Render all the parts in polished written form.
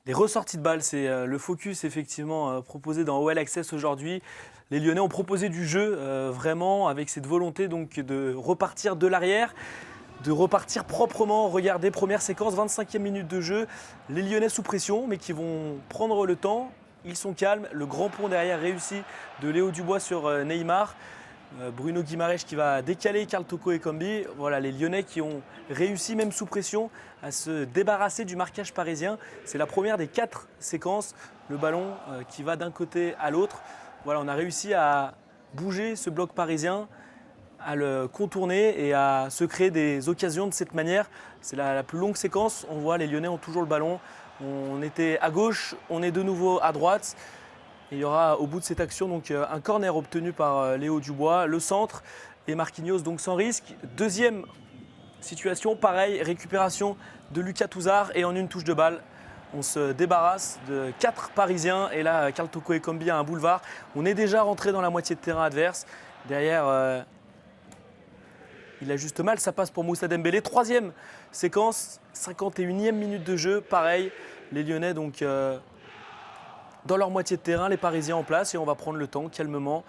Des ressorties de balles, c'est le focus effectivement proposé dans OL Access aujourd'hui. Les Lyonnais ont proposé du jeu vraiment avec cette volonté donc de repartir de l'arrière, de repartir proprement. Regardez, première séquence, 25e minute de jeu. Les Lyonnais sous pression, mais qui vont prendre le temps. Ils sont calmes. Le grand pont derrière réussi de Léo Dubois sur Neymar. Bruno Guimaraes qui va décaler Karl Toko Ekambi. Voilà, les Lyonnais qui ont réussi, même sous pression, à se débarrasser du marquage parisien. C'est la première des 4 séquences. Le ballon qui va d'un côté à l'autre. Voilà, on a réussi à bouger ce bloc parisien, à le contourner et à se créer des occasions de cette manière. C'est la plus longue séquence. On voit les Lyonnais ont toujours le ballon. On était à gauche, on est de nouveau à droite. Et il y aura au bout de cette action donc, un corner obtenu par Léo Dubois, le centre et Marquinhos donc sans risque. Deuxième situation, pareil, récupération de Lucas Touzard et en une touche de balle, on se débarrasse de 4 Parisiens et là Karl Toko Ekambi a un boulevard. On est déjà rentré dans la moitié de terrain adverse. Derrière, il a juste mal, ça passe pour Moussa Dembélé. Troisième séquence, 51e minute de jeu, pareil, les Lyonnais donc dans leur moitié de terrain, les Parisiens en place et on va prendre le temps calmement.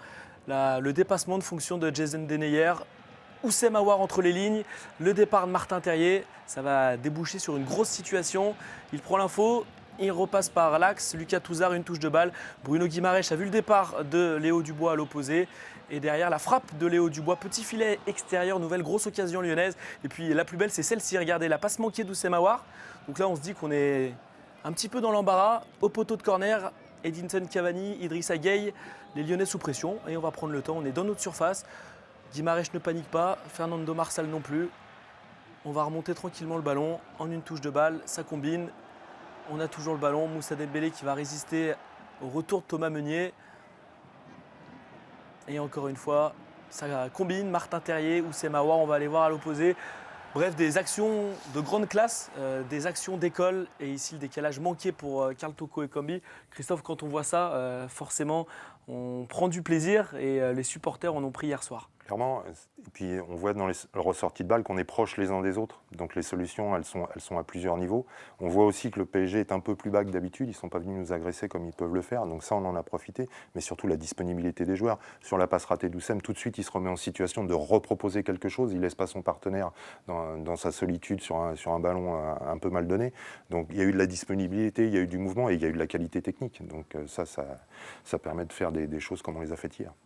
Le dépassement de fonction de Jason Denayer, Oussem Aouar entre les lignes, le départ de Martin Terrier, ça va déboucher sur une grosse situation. Il prend l'info, il repasse par l'axe, Lucas Touzard, une touche de balle. Bruno Guimaraes a vu le départ de Léo Dubois à l'opposé. Et derrière, la frappe de Léo Dubois, petit filet extérieur, nouvelle grosse occasion lyonnaise. Et puis la plus belle, c'est celle-ci, regardez, la passe manquée d'Oussem Aouar. Donc là, on se dit qu'on est un petit peu dans l'embarras, au poteau de corner. Edinson Cavani, Idrissa Gueye, les Lyonnais sous pression. Et on va prendre le temps, on est dans notre surface. Guimaraes ne panique pas, Fernando Marsal non plus. On va remonter tranquillement le ballon en une touche de balle, ça combine. On a toujours le ballon, Moussa Dembélé qui va résister au retour de Thomas Meunier. Et encore une fois, ça combine, Martin Terrier, Oussem Aouar, on va aller voir à l'opposé. Bref, des actions de grande classe, des actions d'école et ici le décalage manqué pour Karl Toko Ekambi. Christophe, quand on voit ça, forcément, on prend du plaisir et les supporters en ont pris hier soir. Clairement, et puis on voit dans les ressorties de balles qu'on est proches les uns des autres. Donc les solutions, elles sont à plusieurs niveaux. On voit aussi que le PSG est un peu plus bas que d'habitude. Ils ne sont pas venus nous agresser comme ils peuvent le faire. Donc ça, on en a profité. Mais surtout la disponibilité des joueurs. Sur la passe ratée d'Oussem, tout de suite, il se remet en situation de reproposer quelque chose. Il ne laisse pas son partenaire dans sa solitude sur un ballon un peu mal donné. Donc il y a eu de la disponibilité, il y a eu du mouvement et il y a eu de la qualité technique. Donc ça permet de faire des choses comme on les a faites hier.